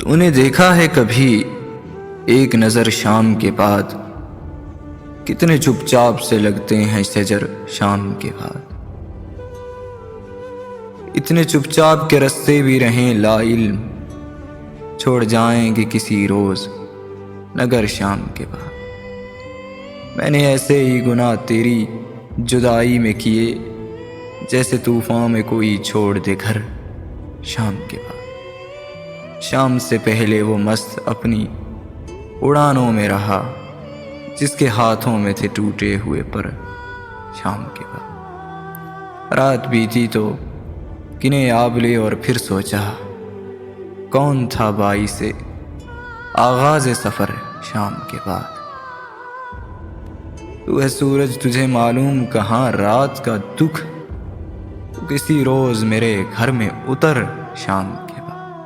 تو نے دیکھا ہے کبھی ایک نظر شام کے بعد کتنے چپ چاپ سے لگتے ہیں شجر شام کے بعد؟ اتنے چپ چاپ کے رستے بھی رہیں لا علم، چھوڑ جائیں گے کسی روز نگر شام کے بعد۔ میں نے ایسے ہی گناہ تیری جدائی میں کیے جیسے طوفان میں کوئی چھوڑ دے گھر شام کے بعد۔ شام سے پہلے وہ مست اپنی اڑانوں میں رہا جس کے ہاتھوں میں تھے ٹوٹے ہوئے پر شام کے بعد۔ رات بیتی تو گنے آبلے اور پھر سوچا کون تھا باعث آغاز سفر شام کے بعد۔ تو ہے سورج تجھے معلوم کہاں رات کا دکھ، تو کسی روز میرے گھر میں اتر شام کے